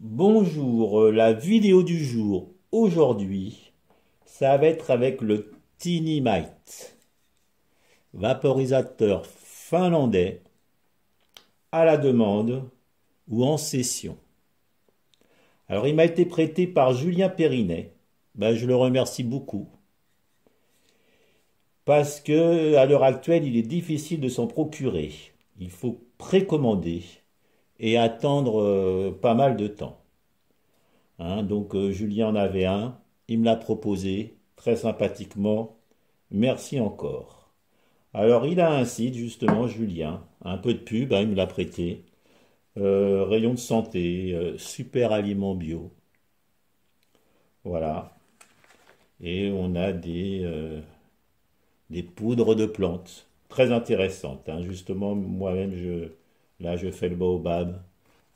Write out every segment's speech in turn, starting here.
Bonjour, la vidéo du jour aujourd'hui, ça va être avec le Tiny Mite, vaporisateur finlandais à la demande ou en session. Alors il m'a été prêté par Julien Périnet, je le remercie beaucoup parce que à l'heure actuelle il est difficile de s'en procurer. Il faut précommander et attendre pas mal de temps. Donc Julien en avait un, il me l'a proposé très sympathiquement. Merci encore. Alors il a un site justement, Julien, un peu de pub, il me l'a prêté. Rayon de santé, super aliments bio. Voilà. Et on a des poudres de plantes très intéressantes. Justement, moi-même, là, je fais le baobab.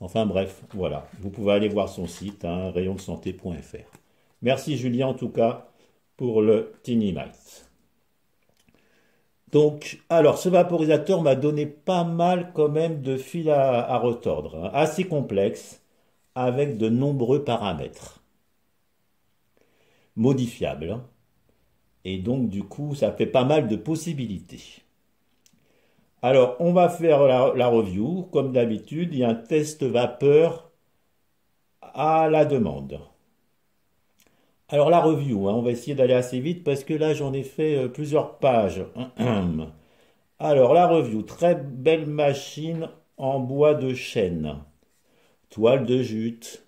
Enfin bref, voilà. Vous pouvez aller voir son site, rayondesanté.fr. Merci Julien en tout cas pour le Tiny Mite. Donc, alors, ce vaporisateur m'a donné pas mal quand même de fil à retordre, assez complexe, avec de nombreux paramètres modifiables. Et donc, du coup, ça fait pas mal de possibilités. Alors, on va faire la review. Comme d'habitude, il y a un test vapeur à la demande. Alors, la review, on va essayer d'aller assez vite parce que là, j'en ai fait plusieurs pages. Alors, la review, très belle machine en bois de chêne, toile de jute,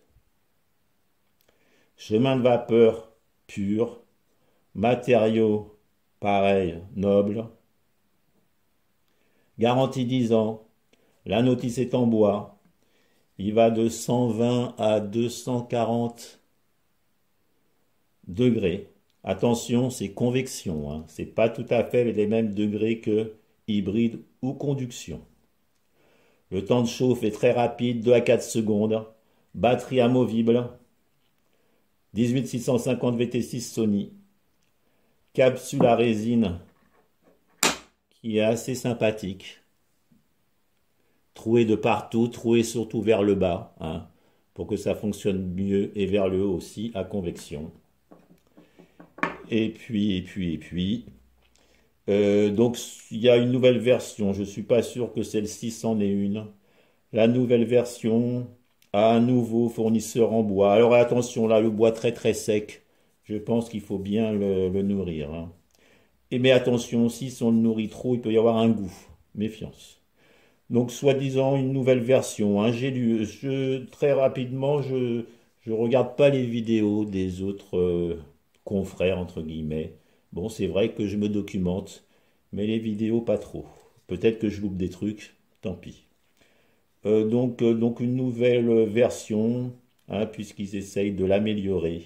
chemin de vapeur pur, matériaux pareil, noble, garantie 10 ans, la notice est en bois, il va de 120 à 240 degrés. Attention, c'est convection, c'est pas tout à fait les mêmes degrés que hybride ou conduction. Le temps de chauffe est très rapide, 2 à 4 secondes. Batterie amovible, 18650 VT6 Sony. Capsule à résine qui est assez sympathique. Trouée de partout, trouée surtout vers le bas, pour que ça fonctionne mieux, et vers le haut aussi, à convection. Donc il y a une nouvelle version, je ne suis pas sûr que celle-ci c'en est une. La nouvelle version a un nouveau fournisseur en bois. Alors attention, là, le bois très très sec, je pense qu'il faut bien le nourrir. Et mais attention, si on le nourrit trop, il peut y avoir un goût. Méfiance. Donc, soi-disant, une nouvelle version. J'ai lu, très rapidement, je regarde pas les vidéos des autres confrères, entre guillemets. Bon, c'est vrai que je me documente, mais les vidéos, pas trop. Peut-être que je loupe des trucs, tant pis. Donc une nouvelle version, puisqu'ils essayent de l'améliorer.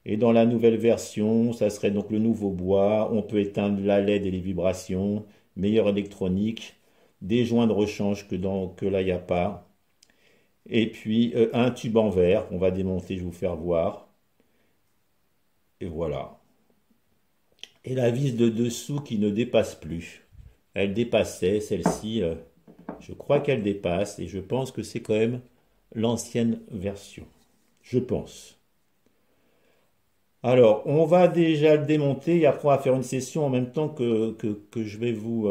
Et dans la nouvelle version, ça serait donc le nouveau bois. On peut éteindre la LED et les vibrations, meilleure électronique, des joints de rechange que là, il n'y a pas. Et puis un tube en verre qu'on va démonter, je vais vous faire voir. Et voilà. Et la vis de dessous qui ne dépasse plus. Elle dépassait, celle-ci, je crois qu'elle dépasse, et je pense que c'est quand même l'ancienne version. Je pense. Alors, on va déjà le démonter et après on va faire une session en même temps que je vais vous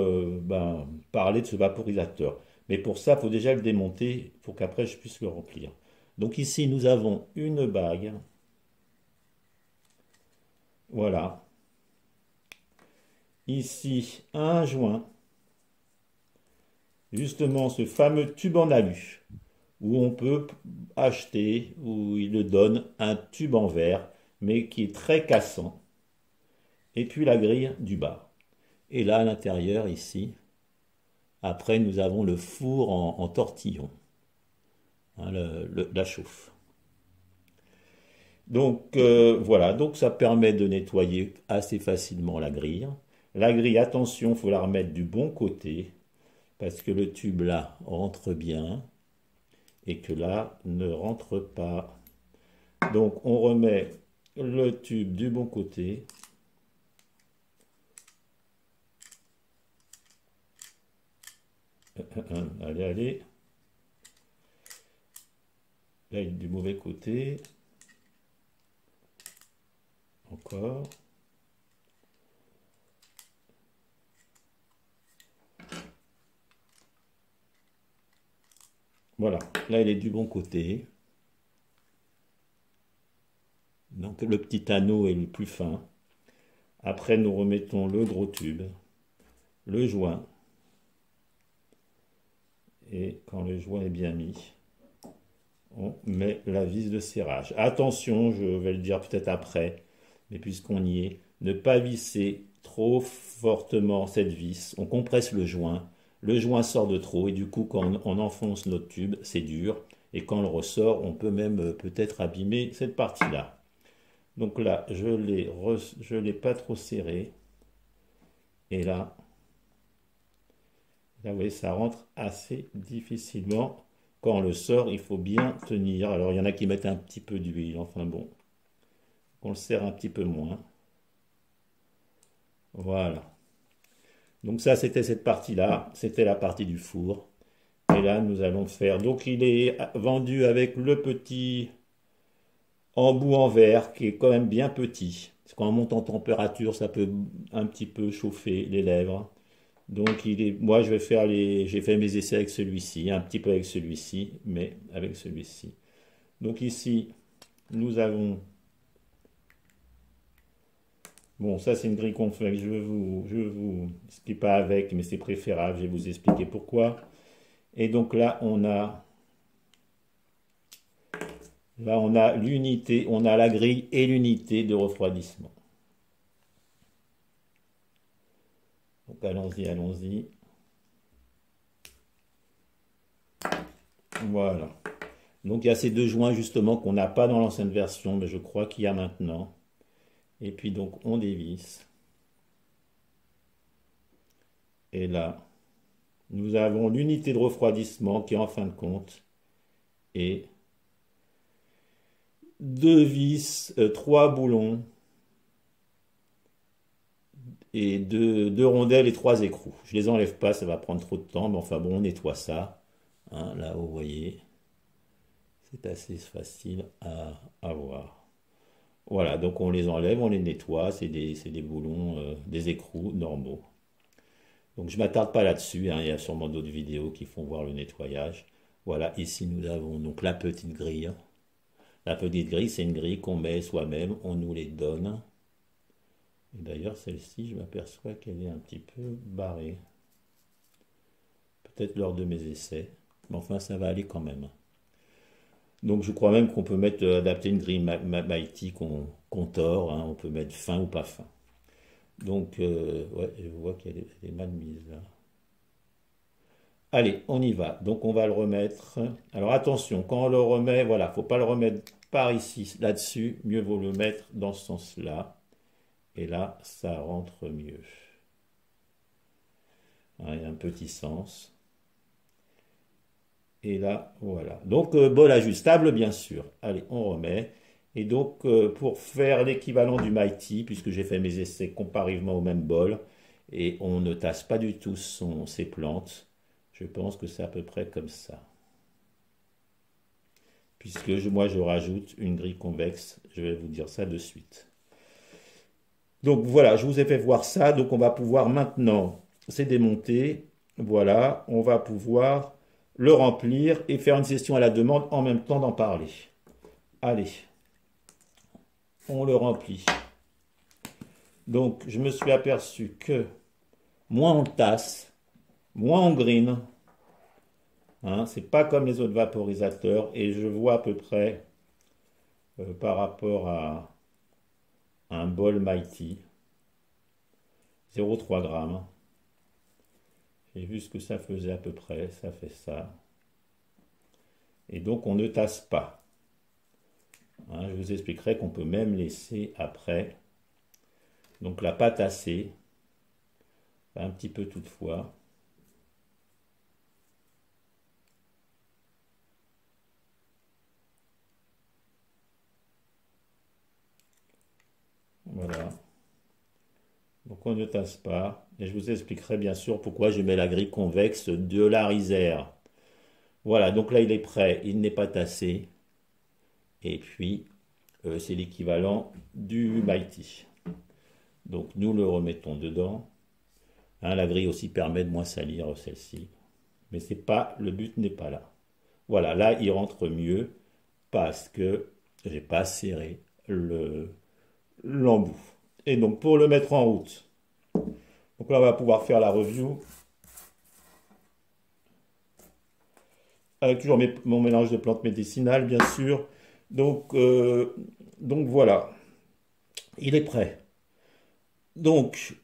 parler de ce vaporisateur. Mais pour ça, il faut déjà le démonter pour qu'après je puisse le remplir. Donc ici, nous avons une bague. Voilà. Ici, un joint. Justement, ce fameux tube en alu où on peut acheter, où il le donne, un tube en verre, mais qui est très cassant. Et puis la grille du bas. Et là, à l'intérieur, ici, après, nous avons le four en tortillon, la chauffe. Donc voilà, donc ça permet de nettoyer assez facilement la grille. La grille, attention, il faut la remettre du bon côté, parce que le tube là rentre bien, et que là ne rentre pas. Donc on remet le tube du bon côté. Allez, allez. Là, il est du mauvais côté. Encore. Voilà, là il est du bon côté. Donc le petit anneau est le plus fin. Après nous remettons le gros tube, le joint. Et quand le joint est bien mis, on met la vis de serrage. Attention, je vais le dire peut-être après, mais puisqu'on y est, ne pas visser trop fortement cette vis. On compresse le joint sort de trop, et du coup quand on enfonce notre tube, c'est dur. Et quand on le ressort, on peut même peut-être abîmer cette partie-là. Donc là, je l'ai pas trop serré. Et là, vous voyez, ça rentre assez difficilement. Quand on le sort, il faut bien tenir. Alors, il y en a qui mettent un petit peu d'huile. Enfin bon, on le serre un petit peu moins. Voilà. Donc ça, c'était cette partie-là. C'était la partie du four. Et là, nous allons faire... Donc, il est vendu avec le petit embout en verre qui est quand même bien petit. Parce qu'en monte en température, ça peut un petit peu chauffer les lèvres. Donc moi j'ai fait mes essais avec celui-ci, un petit peu avec celui-ci, mais avec celui-ci. Donc ici, nous avons, bon ça c'est une grille convexe, je vous explique pas avec, mais c'est préférable, je vais vous expliquer pourquoi. Et donc là on a l'unité, on a la grille et l'unité de refroidissement. Donc allons-y, allons-y. Voilà. Donc il y a ces deux joints justement qu'on n'a pas dans l'ancienne version, mais je crois qu'il y a maintenant. Et puis donc on dévisse. Et là, nous avons l'unité de refroidissement qui est en fin de compte. Et deux vis, trois boulons et deux rondelles et trois écrous. Je les enlève pas, ça va prendre trop de temps, mais enfin bon, on nettoie ça. Hein, là, vous voyez, c'est assez facile à voir. Voilà, donc on les enlève, on les nettoie, c'est des boulons, des écrous normaux. Donc je ne m'attarde pas là-dessus, hein, il y a sûrement d'autres vidéos qui font voir le nettoyage. Voilà, ici nous avons donc la petite grille. La petite grille, c'est une grille qu'on met soi-même, on nous les donne. Et d'ailleurs, celle-ci, je m'aperçois qu'elle est un petit peu barrée. Peut-être lors de mes essais, mais enfin ça va aller quand même. Donc je crois même qu'on peut mettre, adapter une grille Mighty qu'on tord, hein, on peut mettre fin ou pas fin. Donc, ouais, je vois qu'elle est mal mise là. Allez, on y va. Donc, on va le remettre. Alors, attention, quand on le remet, voilà, faut pas le remettre par ici, là-dessus. Mieux vaut le mettre dans ce sens-là. Et là, ça rentre mieux. Hein, il y a un petit sens. Et là, voilà. Donc, bol ajustable, bien sûr. Allez, on remet. Et donc, pour faire l'équivalent du Mighty, puisque j'ai fait mes essais comparativement au même bol, et on ne tasse pas du tout ses plantes, je pense que c'est à peu près comme ça. Puisque moi, je rajoute une grille convexe, je vais vous dire ça de suite. Donc voilà, je vous ai fait voir ça. Donc on va pouvoir maintenant, c'est démonté. Voilà, on va pouvoir le remplir et faire une session à la demande en même temps d'en parler. Allez, on le remplit. Donc, je me suis aperçu que moins on tasse, moins on green. Hein, c'est pas comme les autres vaporisateurs. Et je vois à peu près, par rapport à un bol Mighty, 0,3 g. J'ai vu ce que ça faisait à peu près. Ça fait ça. Et donc, on ne tasse pas. Hein, je vous expliquerai qu'on peut même laisser après. Donc, la pas tasser. Un petit peu toutefois. Voilà. Donc on ne tasse pas. Et je vous expliquerai bien sûr pourquoi je mets la grille convexe de la Riser. Voilà, donc là il est prêt, il n'est pas tassé. Et puis, c'est l'équivalent du Mighty. Donc, nous le remettons dedans. Hein, la grille aussi permet de moins salir celle-ci. Mais c'est pas, le but n'est pas là. Voilà, là, il rentre mieux parce que j'ai pas serré l'embout. Et donc, pour le mettre en route, donc là, on va pouvoir faire la review avec toujours mon mélange de plantes médicinales, bien sûr. Donc voilà, il est prêt. Donc,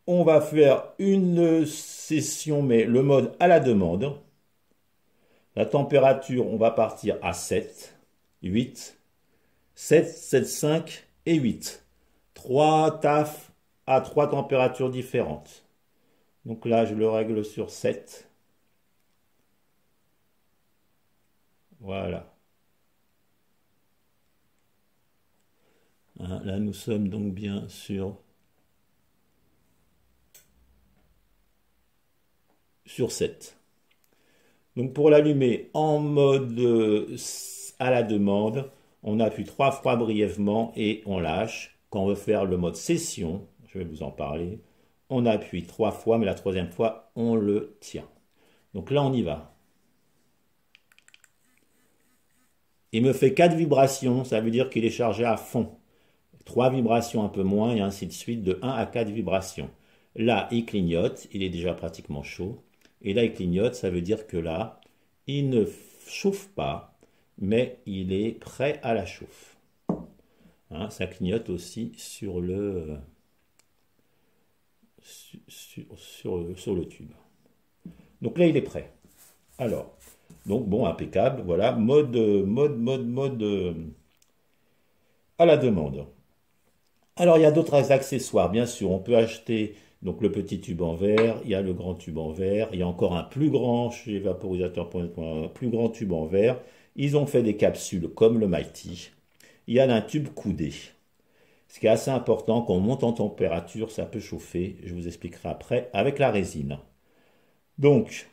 on va faire une session, mais le mode à la demande. La température, on va partir à 7, 8, 7, 7, 5 et 8. 3 tafs à 3 températures différentes. Donc là, je le règle sur 7. Voilà. Hein, là, nous sommes donc bien sur 7. Donc pour l'allumer en mode à la demande, on appuie 3 fois brièvement et on lâche. Quand on veut faire le mode session, je vais vous en parler, on appuie 3 fois, mais la troisième fois, on le tient. Donc là, on y va. Il me fait 4 vibrations, ça veut dire qu'il est chargé à fond. 3 vibrations un peu moins et ainsi de suite, de 1 à 4 vibrations. Là, il clignote, il est déjà pratiquement chaud. Et là, il clignote, ça veut dire que là, il ne chauffe pas, mais il est prêt à la chauffe. Hein, ça clignote aussi sur le tube. Donc là, il est prêt. Alors, donc bon, impeccable, voilà, mode à la demande. Alors, il y a d'autres accessoires, bien sûr. On peut acheter donc le petit tube en verre, il y a le grand tube en verre, il y a encore un plus grand chez Vaporisateur, un plus grand tube en verre. Ils ont fait des capsules comme le Mighty. Il y a un tube coudé. Ce qui est assez important, quand on monte en température, ça peut chauffer. Je vous expliquerai après avec la résine. Donc,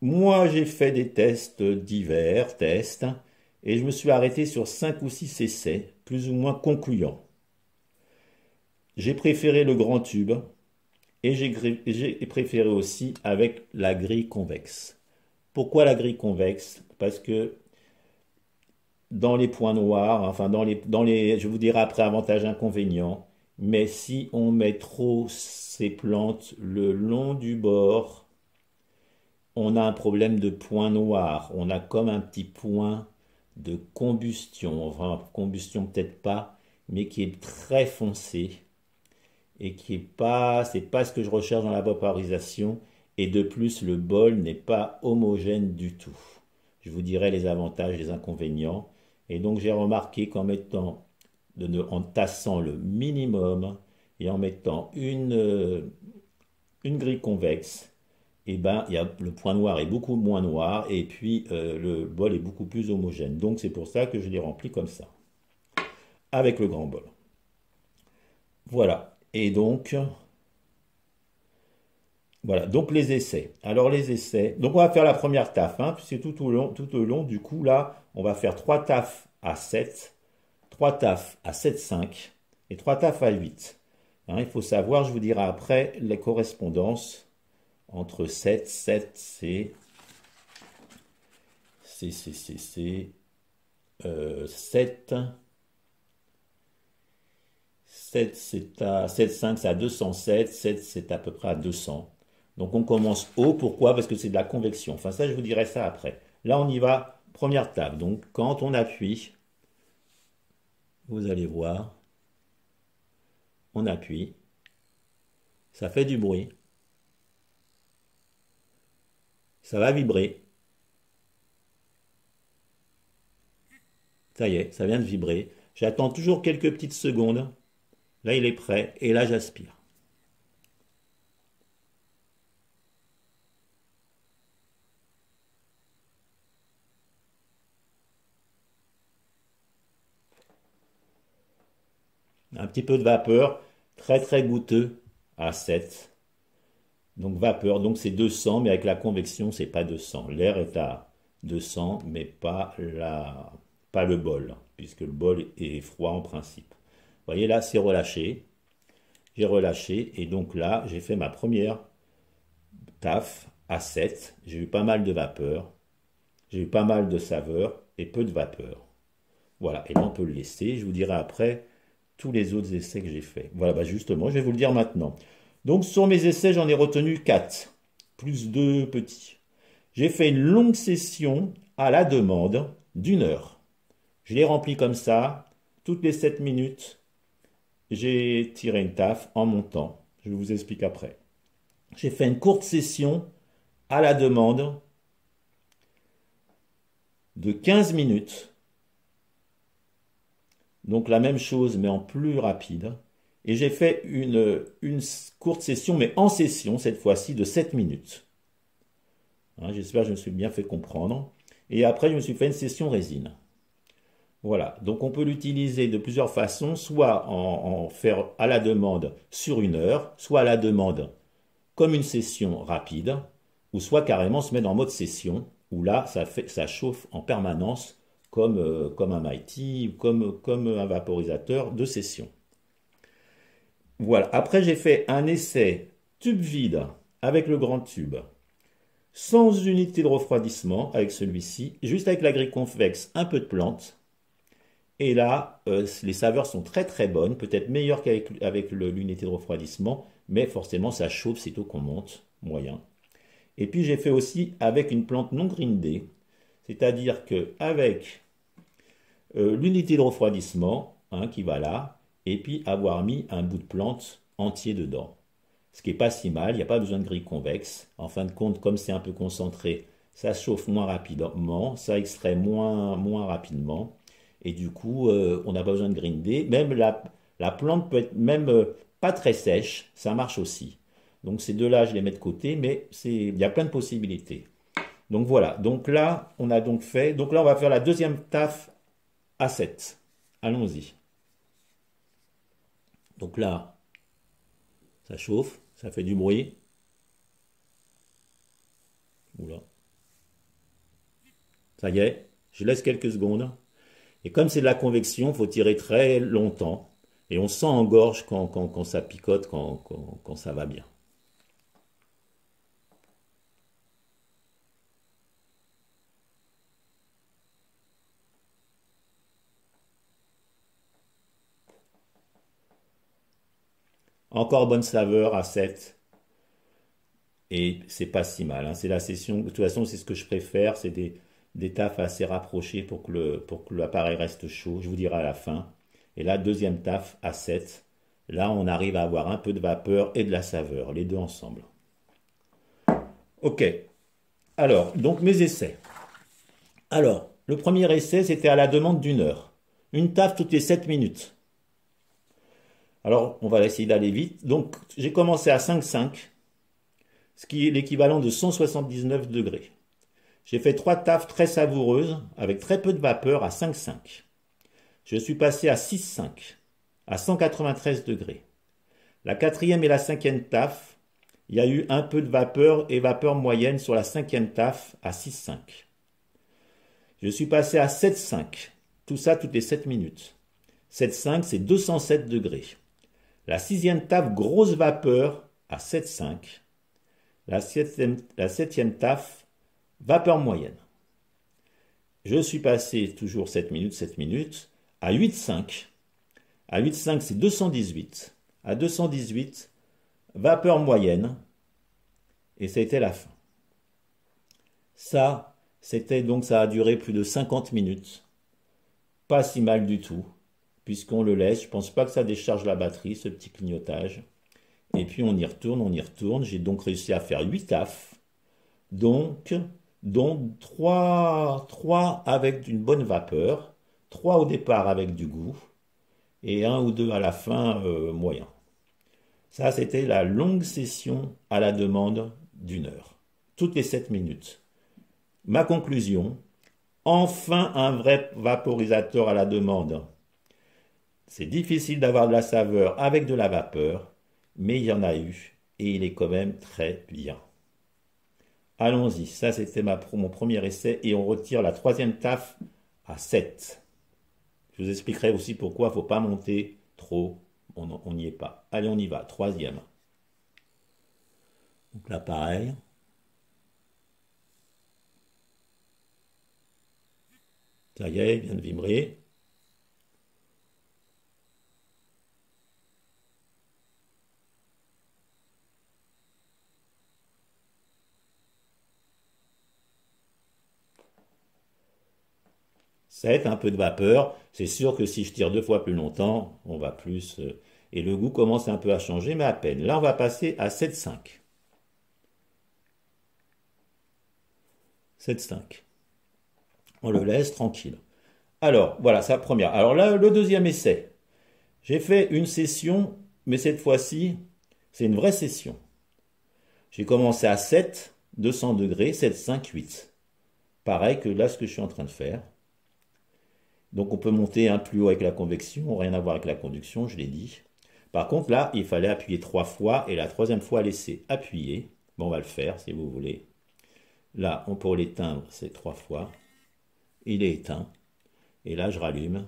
moi, j'ai fait des tests divers, et je me suis arrêté sur 5 ou 6 essais, plus ou moins concluants. J'ai préféré le grand tube et j'ai préféré aussi avec la grille convexe. Pourquoi la grille convexe? Parce que dans les points noirs, enfin je vous dirai après avantages inconvénients, mais si on met trop ces plantes le long du bord, on a un problème de point noir. On a comme un petit point de combustion, enfin combustion peut-être pas, mais qui est très foncé et qui est pas, c'est pas ce que je recherche dans la vaporisation. Et de plus, le bol n'est pas homogène du tout. Je vous dirai les avantages et les inconvénients. Et donc j'ai remarqué qu'en mettant, en tassant le minimum et en mettant une grille convexe, et ben, le point noir est beaucoup moins noir et puis le bol est beaucoup plus homogène. Donc c'est pour ça que je l'ai rempli comme ça, avec le grand bol. Voilà. Et donc, voilà. Donc les essais. Alors les essais. Donc on va faire la première taf, hein, puisque tout au long, du coup, là, on va faire 3 tafs à 7, 3 tafs à 7,5 et 3 tafs à 8. Hein, il faut savoir, je vous dirai après, les correspondances entre 7, 7, c'est 7, 7 c'est à 7, 5 c'est à 207, 7 c'est à peu près à 200. Donc on commence haut, pourquoi? Parce que c'est de la convection. Enfin ça je vous dirai ça après. Là on y va, première table. Donc quand on appuie, vous allez voir, on appuie, ça fait du bruit, ça va vibrer. Ça y est, ça vient de vibrer. J'attends toujours quelques petites secondes. Là, il est prêt. Et là, j'aspire. Un petit peu de vapeur. Très, très goûteux à 7. Donc, vapeur. Donc, c'est 200. Mais avec la convection, c'est pas 200. L'air est à 200, mais pas pas le bol, puisque le bol est froid en principe. Vous voyez là, c'est relâché. J'ai relâché et donc là, j'ai fait ma première taf à 7. J'ai eu pas mal de vapeur, j'ai eu pas mal de saveur et peu de vapeur. Voilà, et là on peut le laisser. Je vous dirai après tous les autres essais que j'ai faits. Voilà, bah justement, je vais vous le dire maintenant. Donc sur mes essais, j'en ai retenu 4, plus 2 petits. J'ai fait une longue session à la demande d'1 heure. Je l'ai rempli comme ça, toutes les 7 minutes, j'ai tiré une taf en montant. Je vous explique après. J'ai fait une courte session à la demande de 15 minutes. Donc la même chose, mais en plus rapide. Et j'ai fait une courte session, mais en session, cette fois-ci, de 7 minutes. Hein, j'espère que je me suis bien fait comprendre. Et après, je me suis fait une session résine. Voilà, donc on peut l'utiliser de plusieurs façons, soit en faire à la demande sur 1 heure, soit à la demande comme une session rapide, ou soit carrément se mettre en mode session, où là, ça chauffe en permanence comme un Mighty, comme un vaporisateur de session. Voilà, après j'ai fait un essai tube vide avec le grand tube, sans unité de refroidissement avec celui-ci, juste avec la grille convexe, un peu de plante. Et là, les saveurs sont très très bonnes, peut-être meilleures qu'avec l'unité de refroidissement, mais forcément ça chauffe sitôt qu'on monte, moyen. Et puis j'ai fait aussi avec une plante non grindée, c'est-à-dire qu'avec l'unité de refroidissement, hein, qui va là, et puis avoir mis un bout de plante entier dedans. Ce qui n'est pas si mal, il n'y a pas besoin de grille convexe. En fin de compte, comme c'est un peu concentré, ça chauffe moins rapidement, ça extrait moins rapidement. Et du coup, on n'a pas besoin de grinder. Même la plante peut être même pas très sèche, ça marche aussi. Donc ces deux-là, je les mets de côté, mais il y a plein de possibilités. Donc voilà, donc là, on a donc fait. Donc là, on va faire la deuxième taf à 7. Allons-y. Donc là, ça chauffe, ça fait du bruit. Oula. Ça y est, je laisse quelques secondes. Et comme c'est de la convection, il faut tirer très longtemps. Et on sent en gorge quand ça picote, quand ça va bien. Encore bonne saveur à 7. Et c'est pas si mal, hein. C'est la session, de toute façon, c'est ce que je préfère. C'est des tafs assez rapprochés pour que l'appareil reste chaud. Je vous dirai à la fin. Et là, deuxième taf à 7. Là, on arrive à avoir un peu de vapeur et de la saveur, les deux ensemble. Ok. Alors, donc mes essais. Alors, le premier essai, c'était à la demande d'1 heure. Une taf toutes les 7 minutes. Alors, on va essayer d'aller vite. Donc, j'ai commencé à 5,5, ce qui est l'équivalent de 179 degrés. J'ai fait 3 tafs très savoureuses, avec très peu de vapeur à 5,5. Je suis passé à 6,5, à 193 degrés. La quatrième et la cinquième taf, il y a eu un peu de vapeur et vapeur moyenne sur la cinquième taf à 6,5. Je suis passé à 7,5, tout ça toutes les 7 minutes. 7,5, c'est 207 degrés. La sixième taf, grosse vapeur à 7,5. La septième taf, vapeur moyenne. Je suis passé toujours 7 minutes, à 8,5. À 8,5, c'est 218. À 218, vapeur moyenne. Et c'était la fin. Ça, ça a duré plus de 50 minutes. Pas si mal du tout, puisqu'on le laisse. Je pense pas que ça décharge la batterie, ce petit clignotage. Et puis on y retourne, on y retourne. J'ai donc réussi à faire 8 tafs, donc, dont 3 avec une bonne vapeur, 3 au départ avec du goût, et 1 ou 2 à la fin moyen. Ça, c'était la longue session à la demande d'1 heure, toutes les 7 minutes. Ma conclusion, enfin un vrai vaporisateur à la demande. C'est difficile d'avoir de la saveur avec de la vapeur, mais il y en a eu et il est quand même très bien. Allons-y, ça c'était mon premier essai et on retire la troisième taf à 7. Je vous expliquerai aussi pourquoi il ne faut pas monter trop. On n'y est pas. Allez, on y va. Troisième. Donc là, pareil. Ça y est, il vient de vibrer. C'est un peu de vapeur. C'est sûr que si je tire deux fois plus longtemps, on va plus. Et le goût commence un peu à changer, mais à peine. Là, on va passer à 7,5. 7,5. On le laisse tranquille. Alors, voilà, c'est la première. Alors là, le deuxième essai. J'ai fait une session, mais cette fois-ci, c'est une vraie session. J'ai commencé à 7, 200 degrés, 7, 5, 8. Pareil que là, ce que je suis en train de faire. Donc on peut monter un plus haut avec la convection, rien à voir avec la conduction, je l'ai dit. Par contre, là, il fallait appuyer 3 fois et la troisième fois laisser appuyer. Bon, on va le faire si vous voulez. Là, pour l'éteindre, c'est 3 fois. Il est éteint. Et là, je rallume.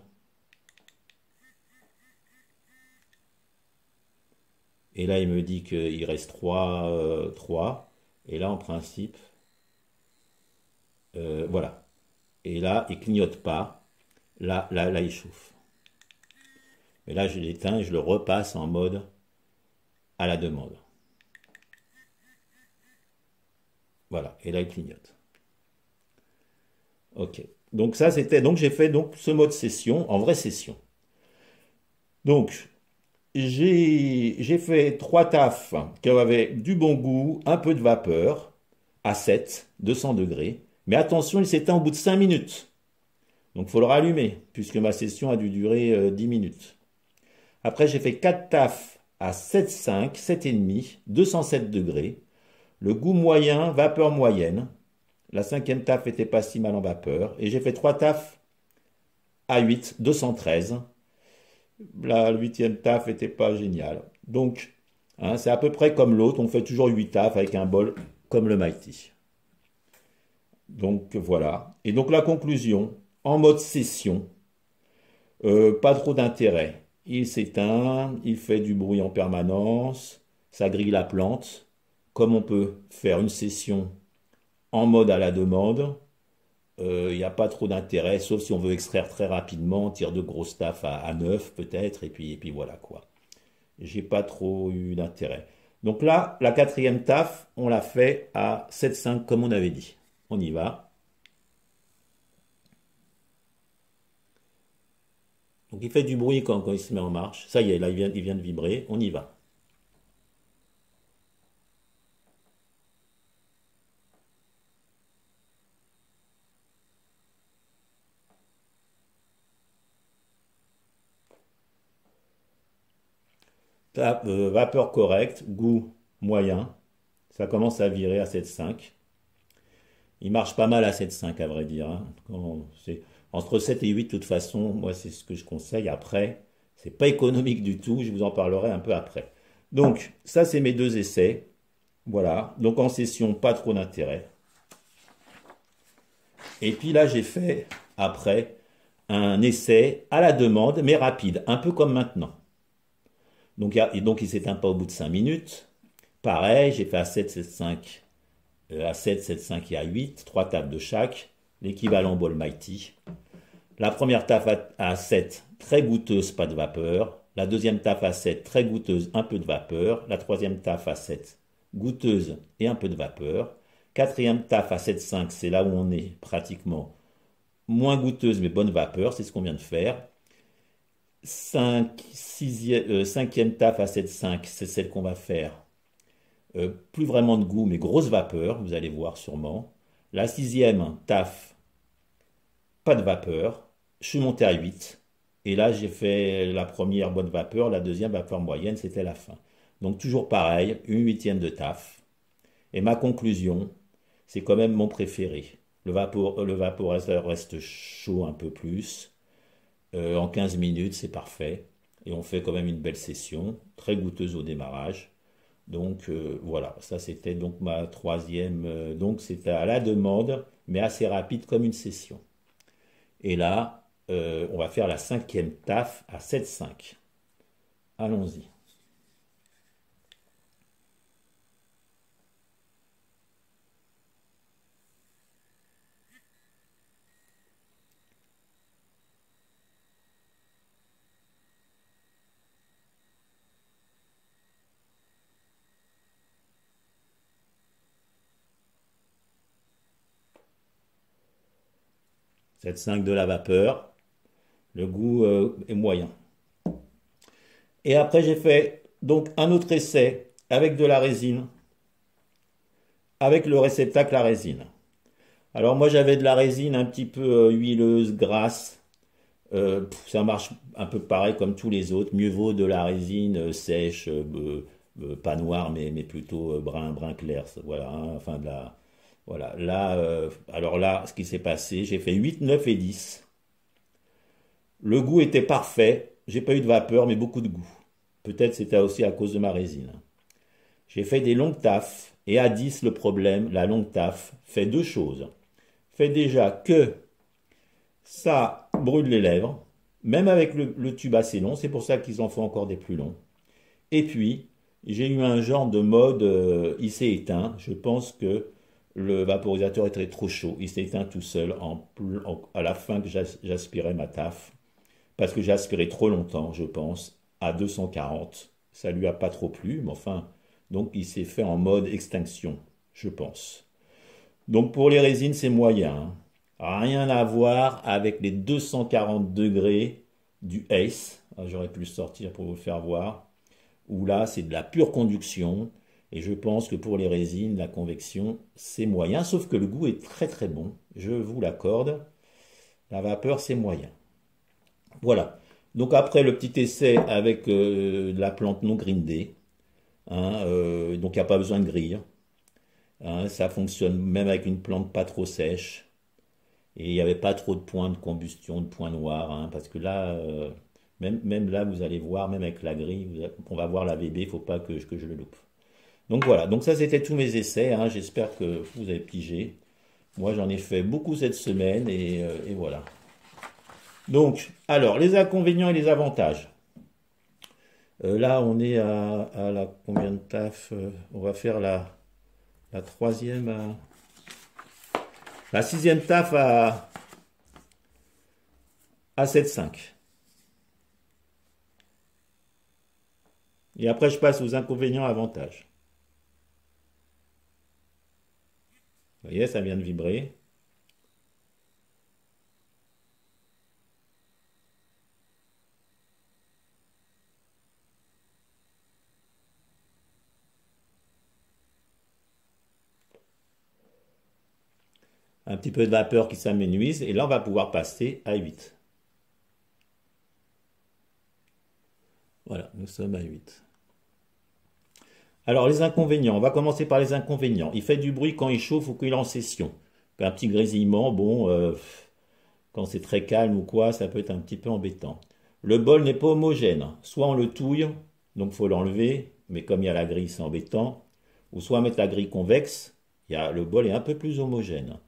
Et là, il me dit qu'il reste 3. Et là, en principe, voilà. Et là, il clignote pas. Là, il chauffe. Mais là, je l'éteins et je le repasse en mode à la demande. Voilà. Et là, il clignote. Ok. Donc ça, c'était. Donc j'ai fait donc ce mode session en vraie session. Donc j'ai fait 3 tafs qui avaient du bon goût, un peu de vapeur, à 7, 200 degrés. Mais attention, il s'éteint au bout de 5 minutes. Donc il faut le rallumer, puisque ma session a dû durer 10 minutes. Après, j'ai fait 4 tafs à 7,5, 7,5, 207 degrés. Le goût moyen, vapeur moyenne. La cinquième taf était pas si mal en vapeur. Et j'ai fait 3 tafs à 8, 213. La huitième taf était pas géniale. Donc, hein, c'est à peu près comme l'autre. On fait toujours 8 tafs avec un bol comme le Mighty. Donc voilà. Et donc la conclusion, en mode session, pas trop d'intérêt. Il s'éteint, il fait du bruit en permanence, ça grille la plante. Comme on peut faire une session en mode à la demande, il n'y a pas trop d'intérêt, sauf si on veut extraire très rapidement, on tire de gros staff à 9 peut-être, et puis voilà quoi. J'ai pas trop eu d'intérêt. Donc là, la quatrième taf, on l'a fait à 7,5 comme on avait dit. On y va. Donc il fait du bruit quand il se met en marche. Ça y est, là il vient de vibrer. On y va. Vapeur correcte, goût moyen. Ça commence à virer à 7,5. Il marche pas mal à 7,5 à vrai dire, hein. Entre 7 et 8, de toute façon, moi c'est ce que je conseille. Après, c'est pas économique du tout, je vous en parlerai un peu après. Donc, ça c'est mes deux essais. Voilà, donc en session, pas trop d'intérêt. Et puis là, j'ai fait, après, un essai à la demande, mais rapide, un peu comme maintenant. Donc il s'éteint pas au bout de 5 minutes. Pareil, j'ai fait à 7, 7, 5, à 7, 7, 5 et à 8, 3 tables de chaque, l'équivalent bol mighty. La première taf à 7, très goûteuse, pas de vapeur. La deuxième taf à 7, très goûteuse, un peu de vapeur. La troisième taf à 7, goûteuse et un peu de vapeur. Quatrième taf à 7,5, c'est là où on est pratiquement moins goûteuse mais bonne vapeur, c'est ce qu'on vient de faire. Cinquième taf à 7,5, c'est celle qu'on va faire. Plus vraiment de goût mais grosse vapeur, vous allez voir sûrement. La sixième taf, pas de vapeur. Je suis monté à 8. Et là, j'ai fait la première bonne vapeur, la deuxième vapeur moyenne, c'était la fin. Donc toujours pareil, une huitième de taf. Et ma conclusion, c'est quand même mon préféré. Le vaporizer reste chaud un peu plus. En 15 minutes, c'est parfait. Et on fait quand même une belle session, très goûteuse au démarrage. Donc voilà, ça c'était donc ma troisième. Donc c'était à la demande, mais assez rapide comme une session. Et là, on va faire la cinquième taf à 7,5. Allons-y. Sept cinq de la vapeur. Le goût est moyen. Et après, j'ai fait donc un autre essai avec de la résine, avec le réceptacle à résine. Alors moi, j'avais de la résine un petit peu huileuse, grasse. Ça marche un peu pareil comme tous les autres. Mieux vaut de la résine sèche, pas noire, mais plutôt brun clair. Voilà, hein, enfin de la. Voilà. Là, alors là, ce qui s'est passé, j'ai fait 8, 9 et 10. Le goût était parfait. J'ai pas eu de vapeur, mais beaucoup de goût. Peut-être c'était aussi à cause de ma résine. J'ai fait des longues tafs. Et à 10, le problème, la longue taf, fait deux choses. Fait déjà que ça brûle les lèvres, même avec le tube assez long, c'est pour ça qu'ils en font encore des plus longs. Et puis, j'ai eu un genre de mode, il s'est éteint. Je pense que le vaporisateur était trop chaud. Il s'est éteint tout seul à la fin que j'aspirais ma taf. Parce que j'ai aspiré trop longtemps, je pense, à 240. Ça lui a pas trop plu, mais enfin, donc il s'est fait en mode extinction, je pense. Donc pour les résines, c'est moyen, hein. Rien à voir avec les 240 degrés du Ace. Ah, j'aurais pu le sortir pour vous le faire voir. Où là, c'est de la pure conduction. Et je pense que pour les résines, la convection, c'est moyen. Sauf que le goût est très très bon. Je vous l'accorde. La vapeur, c'est moyen. Voilà. Donc après le petit essai avec de la plante non grindée, hein, donc il n'y a pas besoin de grille, hein, ça fonctionne même avec une plante pas trop sèche. Et il n'y avait pas trop de points de combustion, de points noirs, hein, parce que là, même là, vous allez voir, même avec la grille, on va voir la VB, il ne faut pas que je le loupe. Donc voilà, donc ça c'était tous mes essais, hein, j'espère que vous avez pigé. Moi j'en ai fait beaucoup cette semaine et voilà. Donc, alors, les inconvénients et les avantages. Là, on est à la combien de taf on va faire la troisième, la sixième taf à 7,5. Et après, je passe aux inconvénients avantages. Vous voyez, ça vient de vibrer. Un petit peu de vapeur qui s'amenuise. Et là, on va pouvoir passer à 8. Voilà, nous sommes à 8. Alors, les inconvénients. On va commencer par les inconvénients. Il fait du bruit quand il chauffe ou qu'il est en session. Un petit grésillement, bon, quand c'est très calme ou quoi, ça peut être un petit peu embêtant. Le bol n'est pas homogène. Soit on le touille, donc il faut l'enlever, mais comme il y a la grille, c'est embêtant. Ou soit mettre la grille convexe, le bol est un peu plus homogène.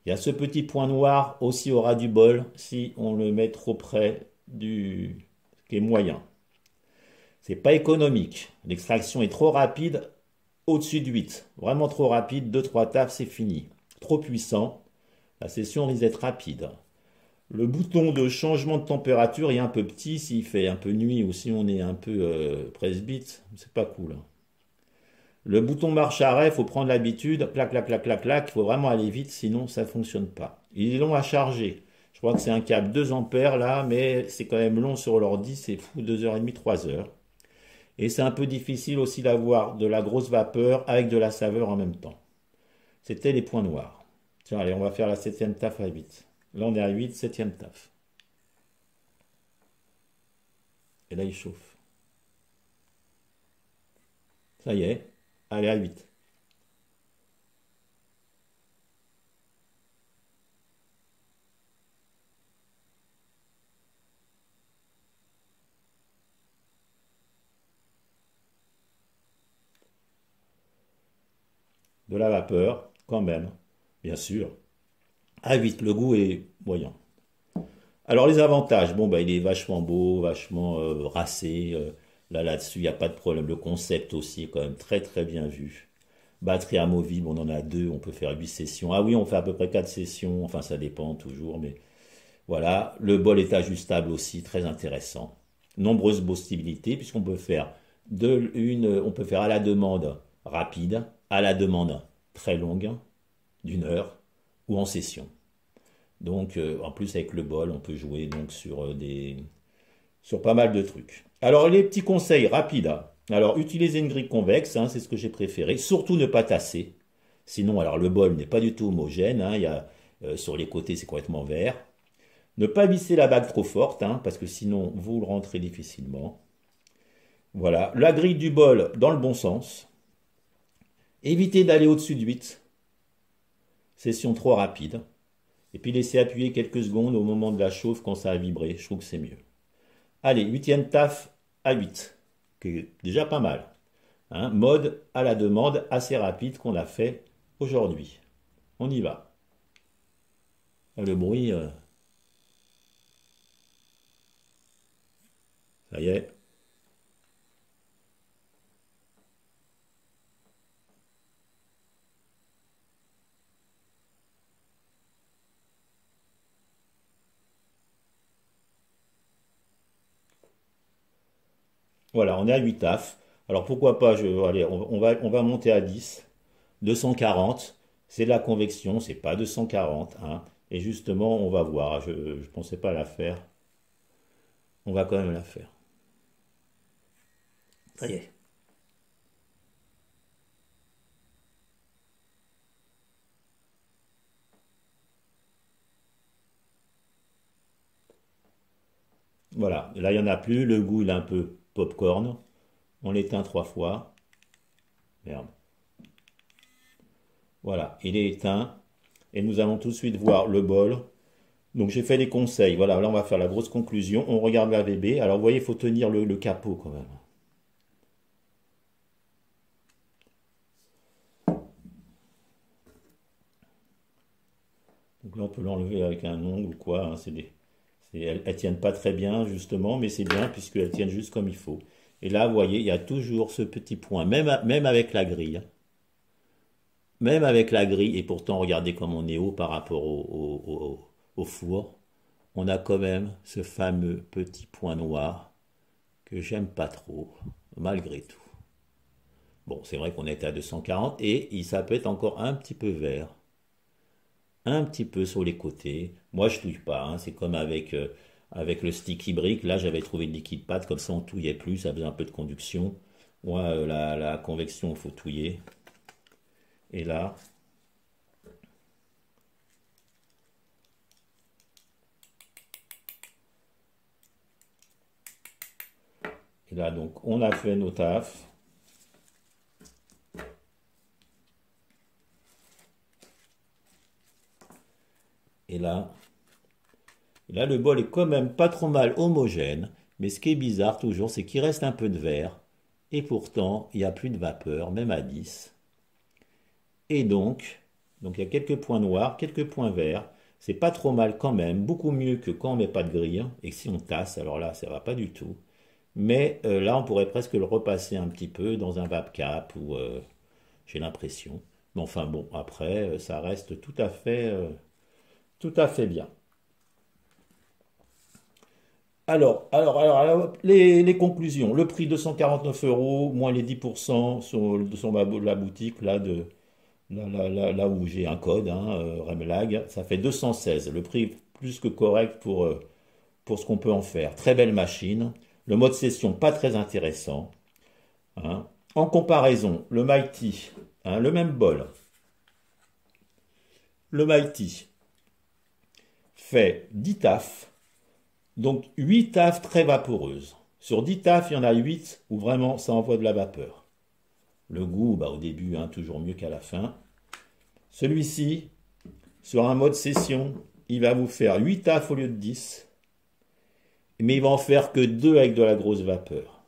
Il y a ce petit point noir aussi au ras du bol, si on le met trop près du... qui est moyen. C'est pas économique. L'extraction est trop rapide, au-dessus de 8. Vraiment trop rapide, deux trois tafs, c'est fini. Trop puissant, la session risque d'être rapide. Le bouton de changement de température est un peu petit s'il fait un peu nuit ou si on est un peu presbyte, c'est pas cool, hein. Le bouton marche arrêt, il faut prendre l'habitude, clac, clac, clac, clac, clac, il faut vraiment aller vite, sinon ça ne fonctionne pas. Il est long à charger. Je crois que c'est un câble 2 ampères là, mais c'est quand même long sur l'ordi, c'est fou, 2h30, 3 heures. Et c'est un peu difficile aussi d'avoir de la grosse vapeur avec de la saveur en même temps. C'était les points noirs. Tiens, allez, on va faire la septième taf à 8. Là, on est à 8, septième taf. Et là, il chauffe. Ça y est, allez à 8. De la vapeur, quand même, bien sûr. À 8, le goût est moyen. Alors les avantages, bon bah il est vachement beau, vachement racé. Là-dessus, il n'y a pas de problème. Le concept aussi est quand même très très bien vu. Batterie amovible, on en a deux, on peut faire 8 sessions. Ah oui, on fait à peu près 4 sessions, enfin ça dépend toujours, mais voilà. Le bol est ajustable aussi, très intéressant. Nombreuses possibilités, puisqu'on peut faire on peut faire à la demande rapide, à la demande très longue, d'1 heure, ou en session. Donc, en plus avec le bol, on peut jouer donc sur pas mal de trucs. Alors, les petits conseils rapides, hein. Alors, utiliser une grille convexe, hein, c'est ce que j'ai préféré. Surtout ne pas tasser. Sinon, alors le bol n'est pas du tout homogène, hein. Sur les côtés, c'est complètement vert. Ne pas visser la bague trop forte, hein, parce que sinon, vous le rentrez difficilement. Voilà. La grille du bol dans le bon sens. Évitez d'aller au-dessus de 8. Session trop rapide. Et puis laisser appuyer quelques secondes au moment de la chauffe quand ça a vibré. Je trouve que c'est mieux. Allez, huitième taf à 8, qui est déjà pas mal. Hein, mode à la demande assez rapide qu'on a fait aujourd'hui. On y va. Le bruit, ça y est. Voilà, on est à 8 taf. Alors pourquoi pas, allez, on va monter à 10. 240, c'est de la convection, c'est pas 240. Hein. Et justement, on va voir. Je ne pensais pas la faire. On va quand même la faire. Ça y est. Voilà, là il n'y en a plus. Le goût il est un peu popcorn. On l'éteint 3 fois. Merde. Voilà, il est éteint. Et nous allons tout de suite voir le bol. Donc j'ai fait les conseils. Voilà, là on va faire la grosse conclusion. On regarde la VB. Alors vous voyez, il faut tenir le capot quand même. Donc là on peut l'enlever avec un ongle ou quoi. Hein, elles tiennent pas très bien justement, mais c'est bien puisqu'elles tiennent juste comme il faut. Et là vous voyez, il y a toujours ce petit point, même avec la grille. Hein. Même avec la grille, et pourtant regardez comme on est haut par rapport au four. On a quand même ce fameux petit point noir que j'aime pas trop, malgré tout. Bon, c'est vrai qu'on est à 240 et ça peut être encore un petit peu vert, un petit peu sur les côtés. Moi, je touille pas, hein. C'est comme avec le sticky brick. Là, j'avais trouvé une liquide pâte, comme ça on touillait plus, ça faisait un peu de conduction. Moi, la convection, il faut touiller. Et là, donc, on a fait nos tafs. Et là, le bol est quand même pas trop mal homogène. Mais ce qui est bizarre toujours, c'est qu'il reste un peu de verre. Et pourtant, il n'y a plus de vapeur, même à 10. Et donc il y a quelques points noirs, quelques points verts. C'est pas trop mal quand même, beaucoup mieux que quand on met pas de grille. Et si on tasse, alors là, ça va pas du tout. Mais là, on pourrait presque le repasser un petit peu dans un VapCap ou j'ai l'impression. Mais enfin bon, après, ça reste tout à fait bien. Alors, les conclusions. Le prix 249 euros, moins les 10% sur la boutique là, là où j'ai un code, hein, Remlag, ça fait 216. Le prix plus que correct pour ce qu'on peut en faire. Très belle machine. Le mode session, pas très intéressant. Hein. En comparaison, le Mighty, hein, le même bol, le Mighty fait 10 tafs, donc 8 tafs très vaporeuses. Sur 10 tafs, il y en a 8 où vraiment ça envoie de la vapeur. Le goût, bah, au début, hein, toujours mieux qu'à la fin. Celui-ci, sur un mode session, il va vous faire 8 tafs au lieu de 10, mais il va en faire que 2 avec de la grosse vapeur.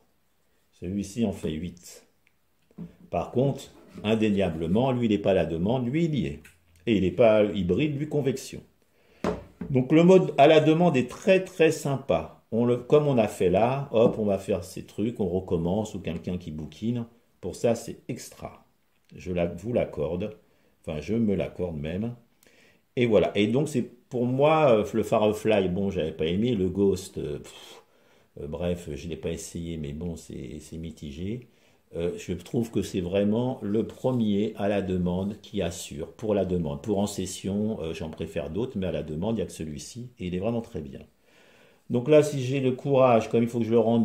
Celui-ci en fait 8. Par contre, indéniablement, lui, il n'est pas à la demande, lui, il y est. Et il n'est pas hybride, lui, convection. Donc le mode à la demande est très très sympa. Comme on a fait là, hop, on va faire ces trucs, on recommence, ou quelqu'un qui bouquine. Pour ça, c'est extra. Vous l'accorde. Enfin, je me l'accorde même. Et voilà. Et donc, c'est pour moi, le Firefly, bon, j'avais pas aimé. Le Ghost, bref, je l'ai pas essayé, mais bon, c'est mitigé. Je trouve que c'est vraiment le premier à la demande qui assure pour la demande. Pour en session, j'en préfère d'autres, mais à la demande, il n'y a que celui-ci et il est vraiment très bien. Donc là, si j'ai le courage, comme il faut que je le rende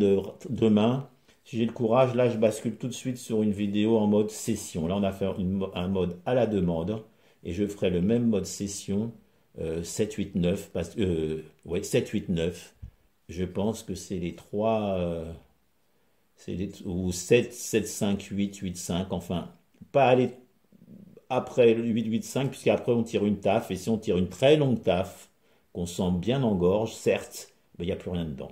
demain, si j'ai le courage, là, je bascule tout de suite sur une vidéo en mode session. Là, on a fait un mode à la demande et je ferai le même mode session 7, 8, 9, ouais, 7, 8, 9. Je pense que c'est les trois. Ou 7, 7, 5, 8, 8, 5, enfin, pas aller après le 8, 8, 5, puisqu'après on tire une taf, et si on tire une très longue taf, qu'on sent bien en gorge, certes, mais il n'y a plus rien dedans.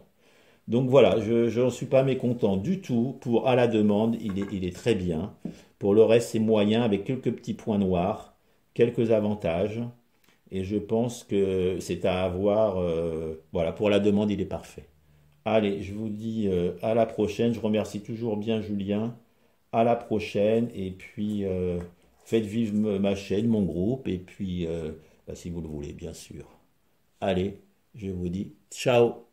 Donc voilà, je n'en suis pas mécontent du tout. Pour à la demande, il est très bien. Pour le reste, c'est moyen, avec quelques petits points noirs, quelques avantages, et je pense que c'est à avoir. Voilà, pour la demande, il est parfait. Allez, je vous dis à la prochaine. Je remercie toujours bien Julien. À la prochaine. Et puis, faites vivre ma chaîne, mon groupe. Et puis, bah, si vous le voulez, bien sûr. Allez, je vous dis ciao.